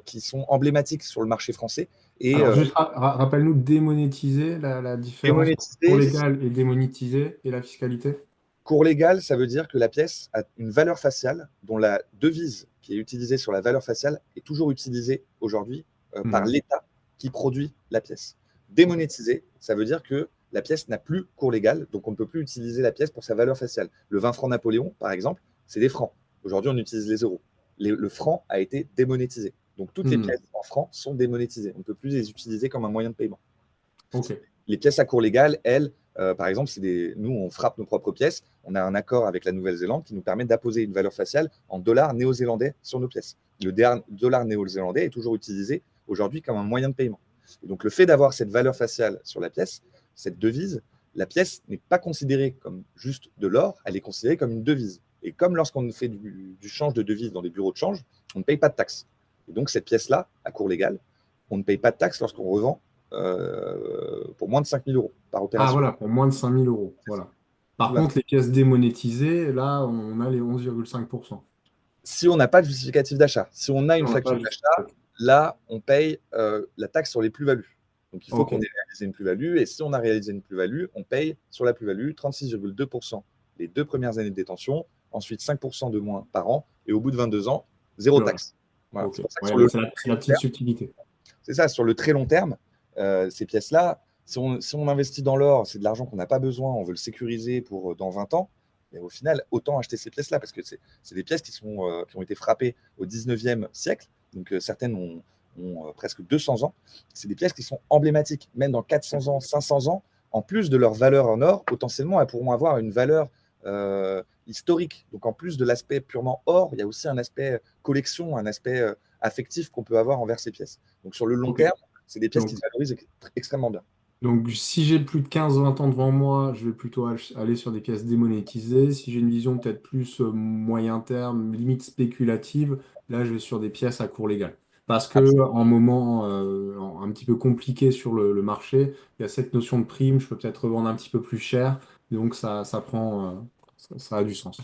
qui sont emblématiques sur le marché français et Alors, juste rappelle-nous démonétiser la différence entre cours démonétisées. légal et démonétisé et la fiscalité. Cours légal, ça veut dire que la pièce a une valeur faciale dont la devise qui est utilisée sur la valeur faciale est toujours utilisée aujourd'hui par Mhm. l'État qui produit la pièce. Ok. Démonétisé, ça veut dire que la pièce n'a plus cours légal, donc on ne peut plus utiliser la pièce pour sa valeur faciale. Le 20 francs Napoléon, par exemple, c'est des francs. Aujourd'hui, on utilise les euros. Le franc a été démonétisé. Donc toutes les Mhm. pièces en francs sont démonétisées. On ne peut plus les utiliser comme un moyen de paiement. Ok. Les pièces à cours légal, elles, par exemple, nous, on frappe nos propres pièces. On a un accord avec la Nouvelle-Zélande qui nous permet d'apposer une valeur faciale en dollars néo-zélandais sur nos pièces. Le dollar néo-zélandais est toujours utilisé aujourd'hui comme un moyen de paiement. Et donc, le fait d'avoir cette valeur faciale sur la pièce, cette devise, la pièce n'est pas considérée comme juste de l'or, elle est considérée comme une devise. Et comme lorsqu'on fait du change de devise dans des bureaux de change, on ne paye pas de taxes. Et donc, cette pièce-là, à cours légal, on ne paye pas de taxes lorsqu'on revend pour moins de 5 000 euros par Ah opération. voilà, pour moins de 5 000 euros. Voilà. Par Voilà. contre, les pièces démonétisées, là, on a les 11,5%. Si on n'a pas de justificatif d'achat, si on a Si une on n'a pas facture le d'achat, là, on paye la taxe sur les plus-values. Donc, il faut Ok, qu'on ait réalisé une plus-value. Et si on a réalisé une plus-value, on paye sur la plus-value 36,2% les 2 premières années de détention, ensuite 5% de moins par an, et au bout de 22 ans, zéro plus rien. taxe. Voilà. Ok. C'est pour ça que Ouais, sur bah, le c'est très la long petite terme, subtilité. c'est ça, sur le très long terme, ces pièces-là, Si on investit dans l'or, c'est de l'argent qu'on n'a pas besoin, on veut le sécuriser pour dans 20 ans, et au final, autant acheter ces pièces-là, parce que c'est des pièces qui ont été frappées au 19e siècle, donc certaines ont presque 200 ans. C'est des pièces qui sont emblématiques, même dans 400 ans, 500 ans, en plus de leur valeur en or, potentiellement, elles pourront avoir une valeur historique. Donc en plus de l'aspect purement or, il y a aussi un aspect collection, un aspect affectif qu'on peut avoir envers ces pièces. Donc sur le long Ok. terme, c'est des pièces qui Donc, se valorisent extrêmement bien. donc, si j'ai plus de 15-20 ans devant moi, je vais plutôt aller sur des pièces démonétisées. Si j'ai une vision peut-être plus moyen terme, limite spéculative, là, je vais sur des pièces à cours légal. Parce que en moment un petit peu compliqué sur le marché, il y a cette notion de prime, je peux peut-être revendre un petit peu plus cher. Donc, ça prend, ça a du sens.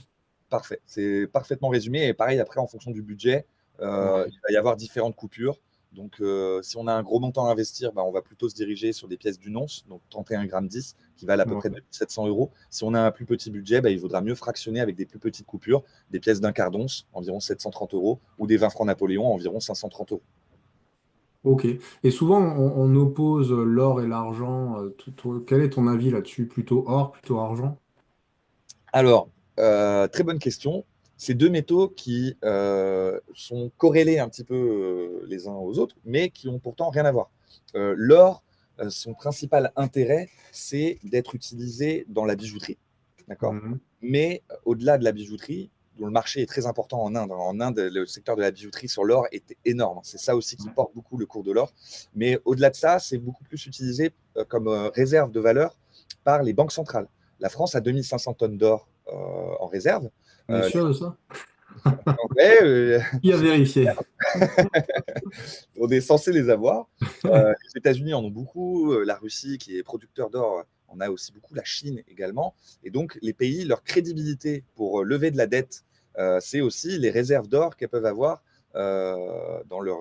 Parfait, c'est parfaitement résumé. Et pareil, après, en fonction du budget, Ouais. il va y avoir différentes coupures. Donc, si on a un gros montant à investir, bah, on va plutôt se diriger sur des pièces d'une once, donc 31 grammes 10, qui valent à peu près Ouais. 700 euros. Si on a un plus petit budget, bah, il vaudra mieux fractionner avec des plus petites coupures, des pièces d'un quart d'once, environ 730 euros, ou des 20 francs Napoléon, environ 530 euros. Ok. Et souvent, on oppose l'or et l'argent. Quel est ton avis là-dessus? Plutôt or, plutôt argent? Alors, très bonne question. Ces deux métaux qui sont corrélés un petit peu les uns aux autres, mais qui ont pourtant rien à voir. L'or, son principal intérêt, c'est d'être utilisé dans la bijouterie. D'accord. Mhm. Mais au-delà de la bijouterie, dont le marché est très important en Inde. En Inde, le secteur de la bijouterie sur l'or est énorme. C'est ça aussi qui porte beaucoup le cours de l'or. Mais au-delà de ça, c'est beaucoup plus utilisé comme réserve de valeur par les banques centrales. La France a 2500 tonnes d'or en réserve. On est sûr de ça? Ouais, Qui a vérifié? on est censé les avoir. Les États-Unis en ont beaucoup, la Russie qui est producteur d'or en a aussi beaucoup, la Chine également. Et donc les pays, leur crédibilité pour lever de la dette, c'est aussi les réserves d'or qu'elles peuvent avoir dans leur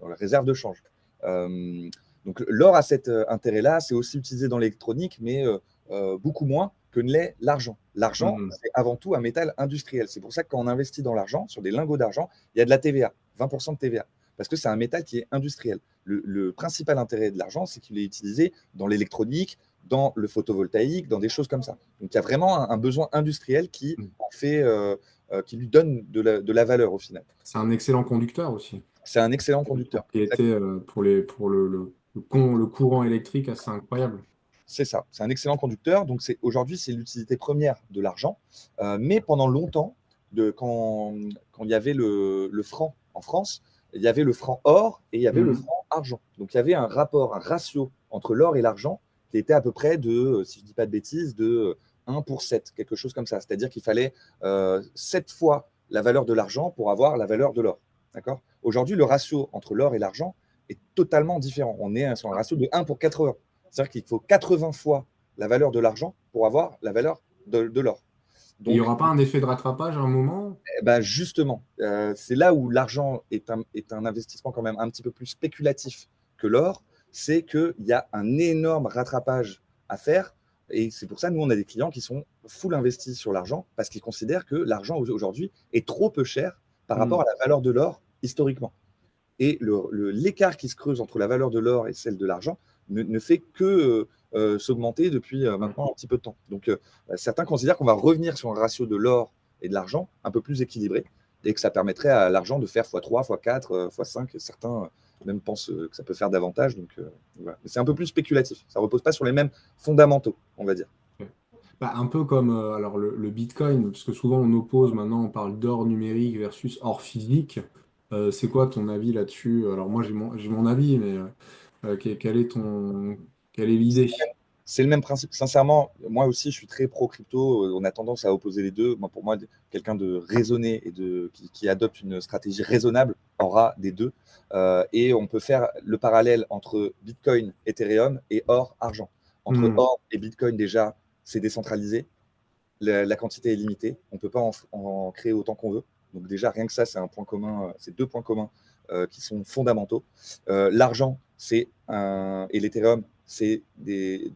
réserve de change. Euh, donc l'or a cet intérêt-là, c'est aussi utilisé dans l'électronique, mais beaucoup moins que ne l'est l'argent. L'argent, Mhm. c'est avant tout un métal industriel. C'est pour ça que quand on investit dans l'argent, sur des lingots d'argent, il y a de la TVA, 20% de TVA, parce que c'est un métal qui est industriel. Le principal intérêt de l'argent, c'est qu'il est utilisé dans l'électronique, dans le photovoltaïque, dans des choses comme ça. Donc il y a vraiment un besoin industriel qui fait, qui lui donne de la valeur au final. C'est un excellent conducteur aussi. C'est un excellent conducteur. Propriété pour le courant électrique assez incroyable. C'est ça, c'est un excellent conducteur. Donc aujourd'hui, c'est l'utilité première de l'argent. Mais pendant longtemps, quand il y avait le franc en France, il y avait le franc or et il y avait le Mhm. franc argent. Donc il y avait un rapport, un ratio entre l'or et l'argent qui était à peu près de, si je ne dis pas de bêtises, de 1 pour 7, quelque chose comme ça. C'est-à-dire qu'il fallait 7 fois la valeur de l'argent pour avoir la valeur de l'or. D'accord. Aujourd'hui, le ratio entre l'or et l'argent est totalement différent. On est sur un ratio de 1 pour 80. C'est-à-dire qu'il faut 80 fois la valeur de l'argent pour avoir la valeur de l'or. Et il n'y Donc, aura pas un effet de rattrapage à un moment? eh ben justement, c'est là où l'argent est un investissement quand même un petit peu plus spéculatif que l'or, c'est qu'il y a un énorme rattrapage à faire. Et c'est pour ça, nous, on a des clients qui sont full investis sur l'argent parce qu'ils considèrent que l'argent aujourd'hui est trop peu cher par rapport Mhm. à la valeur de l'or historiquement. Et l'écart qui se creuse entre la valeur de l'or et celle de l'argent ne fait que s'augmenter depuis maintenant un petit peu de temps. Donc, certains considèrent qu'on va revenir sur un ratio de l'or et de l'argent un peu plus équilibré et que ça permettrait à l'argent de faire x3, x4, x5. Certains même pensent que ça peut faire davantage. Donc, voilà. C'est un peu plus spéculatif. Ça ne repose pas sur les mêmes fondamentaux, on va dire. Bah, un peu comme alors le Bitcoin, parce que souvent on oppose, maintenant on parle d'or numérique versus or physique. C'est quoi ton avis là-dessus? Alors moi j'ai mon avis, mais quelle est l'idée? C'est le même principe. Sincèrement, moi aussi, je suis très pro-crypto. On a tendance à opposer les deux. Moi, pour moi, quelqu'un de raisonné et qui adopte une stratégie raisonnable aura des deux. Et on peut faire le parallèle entre Bitcoin, Ethereum et or, argent. Entre Hmm. or et Bitcoin, déjà, c'est décentralisé. La quantité est limitée. On ne peut pas en créer autant qu'on veut. Donc déjà, rien que ça, c'est un point commun, c'est deux points communs qui sont fondamentaux. L'argent, et l'Ethereum, c'est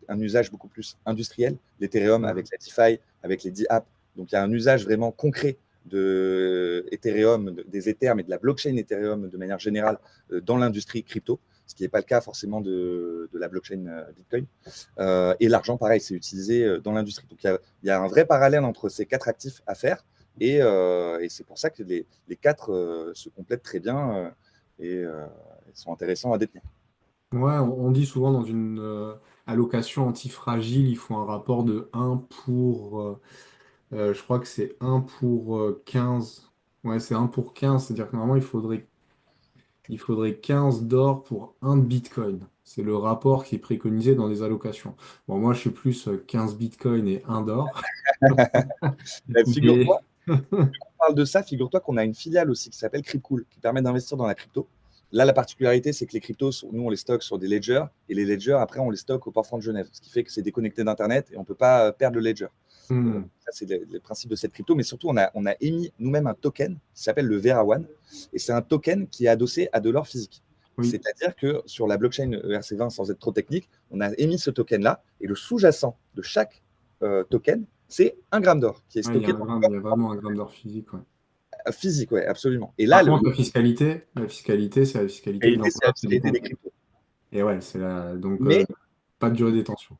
un usage beaucoup plus industriel. L'Ethereum Hmm. avec la DeFi, avec les DApp. Donc il y a un usage vraiment concret de Ethereum, des Ethers, mais de la blockchain Ethereum de manière générale dans l'industrie crypto. ce qui n'est pas le cas forcément de la blockchain Bitcoin. Et l'argent, pareil, c'est utilisé dans l'industrie. Donc, il y a un vrai parallèle entre ces 4 actifs à faire. Et c'est pour ça que les 4 se complètent très bien et sont intéressants à détenir. Ouais, on dit souvent dans une allocation antifragile, il faut un rapport de 1 pour, je crois que c'est 1 pour 15. Ouais, c'est 1 pour 15, c'est-à-dire que normalement, il faudrait 15 d'or pour 1 de Bitcoin. C'est le rapport qui est préconisé dans les allocations. Bon, moi, je suis plus 15 Bitcoin et 1 d'or. Mais Figure-toi, on parle de ça, figure-toi qu'on a une filiale aussi qui s'appelle Cryptcool, qui permet d'investir dans la crypto. Là, la particularité, c'est que les cryptos, nous, on les stocke sur des ledgers, et les ledgers, après, on les stocke au port franc de Genève, ce qui fait que c'est déconnecté d'Internet et on ne peut pas perdre le ledger. hmm, Ça, c'est le principe de cette crypto, mais surtout, on a émis nous-mêmes un token qui s'appelle le Vera One, et c'est un token qui est adossé à de l'or physique. oui, C'est-à-dire que sur la blockchain ERC20, sans être trop technique, on a émis ce token-là, et le sous-jacent de chaque token, c'est 1 gramme d'or qui est ouais, stocké il y a vraiment un gramme d'or physique. Ouais. physique, ouais, absolument. Et là, Par contre, la fiscalité, c'est la fiscalité de réalité, c'est la l'emploi et des fiscalité des comptes. cryptos. Et ouais, donc Mais pas de durée de détention.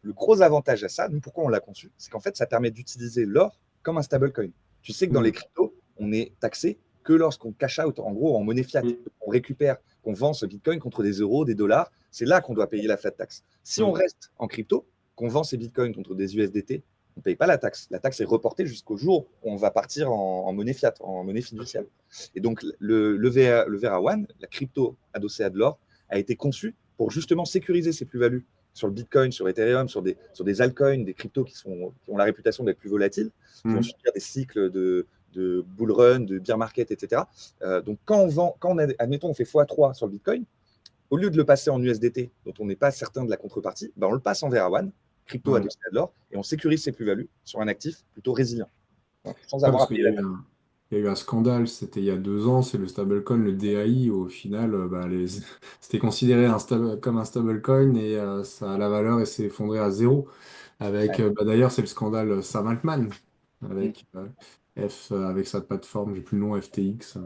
le gros avantage à ça, nous, pourquoi on l'a conçu, c'est qu'en fait, ça permet d'utiliser l'or comme un stablecoin. Tu sais que dans Hmm. les cryptos, on est taxé que lorsqu'on cash out, en gros, en monnaie fiat. Oui, On récupère, qu'on vend ce bitcoin contre des euros, des dollars. C'est là qu'on doit payer la flat tax. Si on oui. reste en crypto, qu'on vend ces bitcoins contre des USDT, on ne paye pas la taxe. La taxe est reportée jusqu'au jour où on va partir en monnaie fiat, en monnaie fiduciaire. Et donc, le Vera One, la crypto adossée à de l'or, a été conçu pour justement sécuriser ces plus-values sur le Bitcoin, sur Ethereum, sur des altcoins, des cryptos qui ont la réputation d'être plus volatiles, qui vont Hmm. subir des cycles de bull run, de bear market, etc. Donc, quand on vend, admettons, on fait x3 sur le Bitcoin, au lieu de le passer en USDT, dont on n'est pas certain de la contrepartie, ben on le passe en Vera One, crypto Ouais. adossé à de l'or, et on sécurise ses plus-values sur un actif plutôt résilient, sans Ouais, avoir parce à qu'il payer y a la eu taxe. il y a eu un scandale, c'était il y a 2 ans, c'est le stablecoin, le DAI, au final, bah, c'était considéré comme un stablecoin et la valeur et s'est effondrée à zéro. Ouais. Bah, d'ailleurs, c'est le scandale Sam Altman, Mm. avec sa plateforme, j'ai plus le nom, FTX.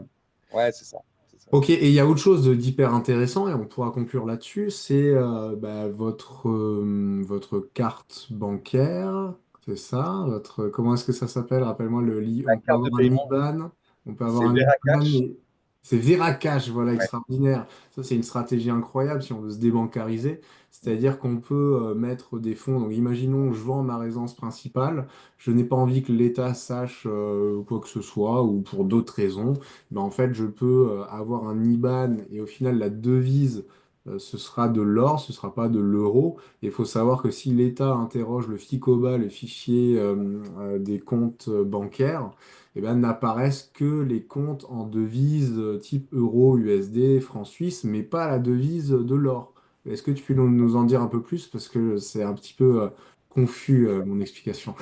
Ouais, c'est ça. C'est ça. Ok, et il y a autre chose d'hyper intéressant, et on pourra conclure là-dessus, c'est bah, votre carte bancaire, c'est ça? Comment est-ce que ça s'appelle? Rappelle-moi, La on peut carte de avoir un paiement, IBAN, on peut avoir c'est un IBAN, Veracash. c'est Veracash, voilà, Ouais. extraordinaire. Ça, c'est une stratégie incroyable si on veut se débancariser, c'est-à-dire qu'on peut mettre des fonds, donc imaginons, je vends ma résidence principale, je n'ai pas envie que l'État sache quoi que ce soit, ou pour d'autres raisons ben, en fait, je peux avoir un IBAN et au final, la devise, ce sera de l'or, ce sera pas de l'euro. Et il faut savoir que si l'État interroge le FICOBA, le fichier des comptes bancaires, eh ben, n'apparaissent que les comptes en devise type euro, USD, francs suisses, mais pas la devise de l'or. Est-ce que tu peux nous en dire un peu plus? Parce que c'est un petit peu confus, mon explication.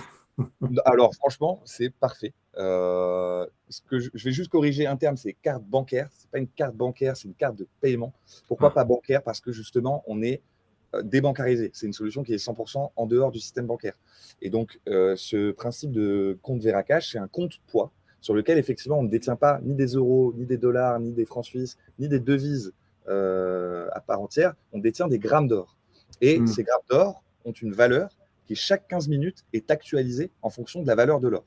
Alors, franchement, c'est parfait. Ce que je vais juste corriger un terme, c'est carte bancaire. C'est pas une carte bancaire, c'est une carte de paiement. Pourquoi Ah, pas bancaire? Parce que justement, on est débancarisé. C'est une solution qui est 100% en dehors du système bancaire. Et donc, ce principe de compte Veracash, c'est un compte poids sur lequel, effectivement, on ne détient pas ni des euros, ni des dollars, ni des francs suisses, ni des devises à part entière. On détient des grammes d'or. Et hmm. ces grammes d'or ont une valeur qui, chaque 15 minutes, est actualisée en fonction de la valeur de l'or.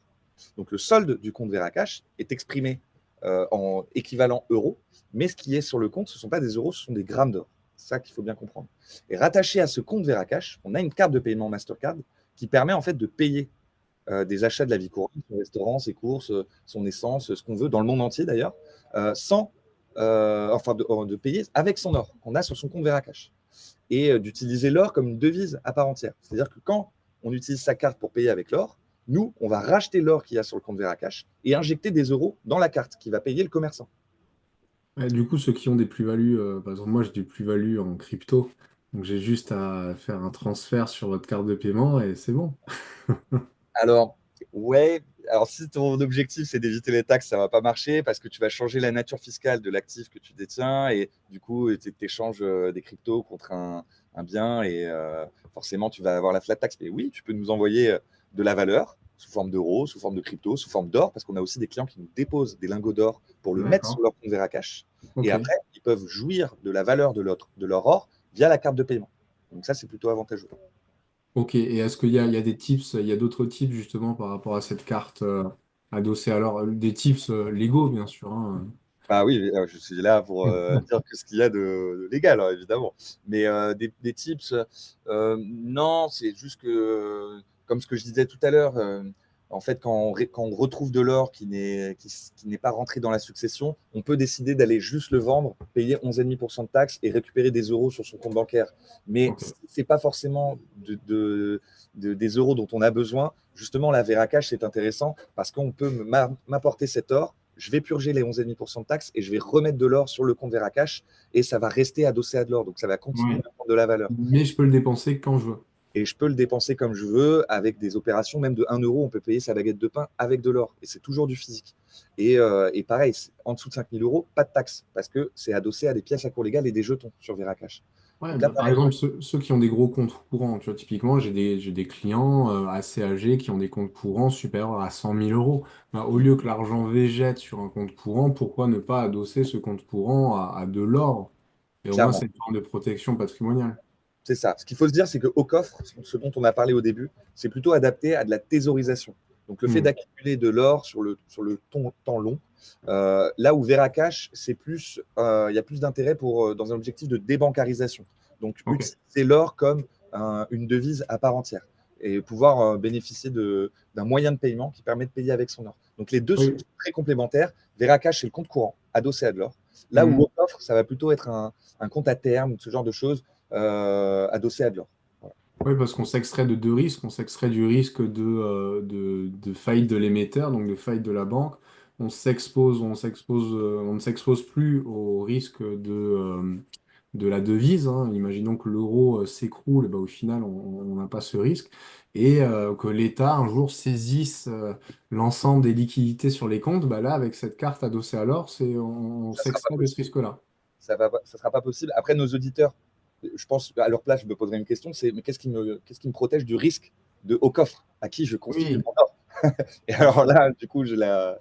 Donc, le solde du compte Veracash est exprimé en équivalent euro, mais ce qui est sur le compte, ce ne sont pas des euros, ce sont des grammes d'or. C'est ça qu'il faut bien comprendre. Et rattaché à ce compte Veracash, on a une carte de paiement Mastercard qui permet en fait de payer des achats de la vie courante, son restaurant, ses courses, son essence, ce qu'on veut, dans le monde entier d'ailleurs, sans, enfin de payer avec son or qu'on a sur son compte Veracash. Et d'utiliser l'or comme une devise à part entière. C'est-à-dire que quand on utilise sa carte pour payer avec l'or, nous, on va racheter l'or qu'il y a sur le compte Veracash et injecter des euros dans la carte qui va payer le commerçant. Ouais, du coup, ceux qui ont des plus-values, par exemple, moi j'ai des plus-values en crypto, donc j'ai juste à faire un transfert sur votre carte de paiement et c'est bon. Alors, ouais, alors si ton objectif c'est d'éviter les taxes, ça va pas marcher parce que tu vas changer la nature fiscale de l'actif que tu détiens et du coup, tu échanges des cryptos contre un bien et forcément, tu vas avoir la flat tax. Mais oui, tu peux nous envoyer de la valeur sous forme d'euros, sous forme de crypto, sous forme d'or, parce qu'on a aussi des clients qui nous déposent des lingots d'or pour le mettre sur D'accord. leur compte Veracash. Et Ok. après, ils peuvent jouir de la valeur de leur or via la carte de paiement. Donc ça, c'est plutôt avantageux. Ok. Et est-ce qu'il y a des tips, il y a d'autres tips justement par rapport à cette carte adossée? Alors, des tips légaux, bien sûr, hein. Ah oui, je suis là pour dire que ce qu'il y a de légal, hein, évidemment. Mais des tips, non, c'est juste que, comme ce que je disais tout à l'heure, en fait, quand on retrouve de l'or qui n'est pas rentré dans la succession, on peut décider d'aller juste le vendre, payer 11,5% de taxes et récupérer des euros sur son compte bancaire. Mais Ok. si ce n'est pas forcément des euros dont on a besoin, justement, la Veracash, c'est intéressant parce qu'on peut m'apporter cet or, je vais purger les 11,5% de taxes et je vais remettre de l'or sur le compte Veracash et ça va rester adossé à de l'or. Donc ça va continuer Ouais. à prendre de la valeur. Mais je peux le dépenser quand je veux. Et je peux le dépenser comme je veux avec des opérations, même de 1 euro, on peut payer sa baguette de pain avec de l'or. Et c'est toujours du physique. Et pareil, en dessous de 5 000 euros, pas de taxe parce que c'est adossé à des pièces à cours légal et des jetons sur Veracash. Ouais, Donc là, bah, par pareil. exemple, ceux qui ont des gros comptes courants, tu vois, typiquement, j'ai des clients assez âgés qui ont des comptes courants supérieurs à 100 000 euros. Bah, au lieu que l'argent végète sur un compte courant, pourquoi ne pas adosser ce compte courant à de l'or? Et au moins, c'est Clairement. une forme de protection patrimoniale. C'est ça. Ce qu'il faut se dire, c'est qu'au coffre, ce dont on a parlé au début, c'est plutôt adapté à de la thésaurisation. Donc le fait Hmm. d'accumuler de l'or sur le temps long, là où Veracash, c'est plus, il y a plus d'intérêt pour dans un objectif de débancarisation. Donc Ok. utiliser l'or comme une devise à part entière et pouvoir bénéficier d'un moyen de paiement qui permet de payer avec son or. Donc les deux sont Oui. très complémentaires. Veracash, c'est le compte courant adossé à de l'or. Là où Hmm. au coffre, ça va plutôt être un compte à terme, ce genre de choses adossé à de l'or. Voilà. Oui, parce qu'on s'extrait de deux risques. On s'extrait du risque de faillite de l'émetteur, donc de faillite de la banque. On ne s'expose plus au risque de la devise, hein. Imaginons que l'euro s'écroule, et ben, au final, on n'a pas ce risque. Et que l'État, un jour, saisisse l'ensemble des liquidités sur les comptes. Bah là, avec cette carte adossée à l'or, on Ça ne sera pas s'extrait de ce possible. risque-là. Ça sera pas possible. Après, nos auditeurs, je pense, à leur place, je me poserai une question, c'est mais qu'est-ce qui me protège du risque de haut coffre à qui je confie Oui, mon or? Et bien alors sûr. là, du coup, j'ai la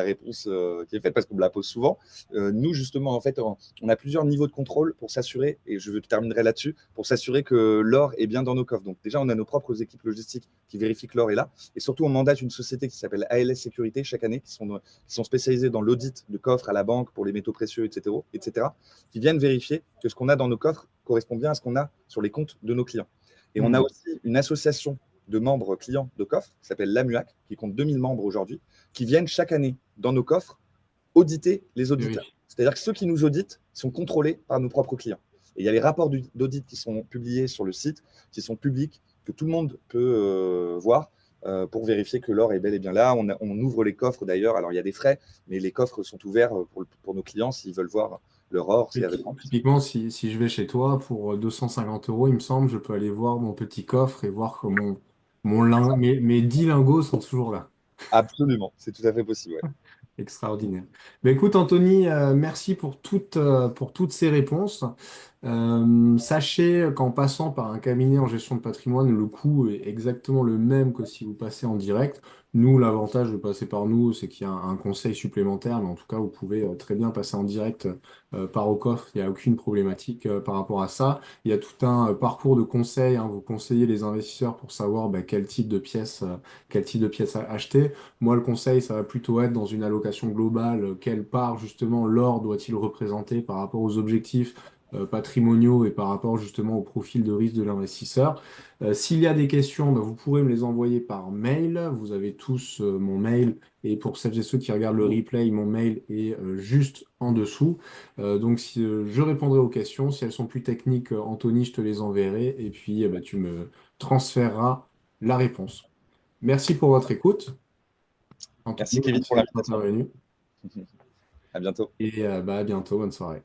réponse qui est faite parce qu'on me la pose souvent. Nous, justement, en fait, on a plusieurs niveaux de contrôle pour s'assurer, et je terminerai là-dessus, pour s'assurer que l'or est bien dans nos coffres. Donc déjà, on a nos propres équipes logistiques qui vérifient que l'or est là. Et surtout, on mandate une société qui s'appelle ALS Sécurité chaque année, qui sont spécialisés dans l'audit de coffres à la banque pour les métaux précieux, etc., qui viennent vérifier que ce qu'on a dans nos coffres correspond bien à ce qu'on a sur les comptes de nos clients. Et on a Hmm. aussi une association de membres clients de coffre qui s'appelle l'AMUAC, qui compte 2000 membres aujourd'hui, qui viennent chaque année dans nos coffres auditer les auditeurs. Oui. C'est-à-dire que ceux qui nous auditent sont contrôlés par nos propres clients. Et il y a les rapports d'audit qui sont publiés sur le site, qui sont publics, que tout le monde peut voir pour vérifier que l'or est bel et bien là. On ouvre les coffres d'ailleurs. Alors il y a des frais, mais les coffres sont ouverts pour nos clients s'ils veulent voir leur or, s'il y Et avait en plus. typiquement, si je vais chez toi pour 250 euros, il me semble, je peux aller voir mon petit coffre et voir que mes 10 lingots sont toujours là. Absolument, c'est tout à fait possible. Ouais. Extraordinaire. Ben écoute, Anthony, merci pour toutes ces réponses. Sachez qu'en passant par un cabinet en gestion de patrimoine, le coût est exactement le même que si vous passez en direct. Nous, l'avantage de passer par nous, c'est qu'il y a un conseil supplémentaire, mais en tout cas, vous pouvez très bien passer en direct par au coffre. Il n'y a aucune problématique par rapport à ça. Il y a tout un parcours de conseil, hein. Vous conseillez les investisseurs pour savoir quel type de pièces acheter. Moi, le conseil, ça va plutôt être dans une allocation globale, quelle part justement l'or doit-il représenter par rapport aux objectifs patrimoniaux et par rapport justement au profil de risque de l'investisseur. S'il y a des questions, ben, vous pourrez me les envoyer par mail. Vous avez tous mon mail et pour celles et ceux qui regardent le replay, mon mail est juste en dessous. Donc je répondrai aux questions. Si elles sont plus techniques, Anthony, je te les enverrai et puis ben, tu me transféreras la réponse. Merci pour votre écoute. Merci Anthony, Kevin merci pour d'être l'invitation. intervenu À bientôt. et bah, à bientôt, bonne soirée.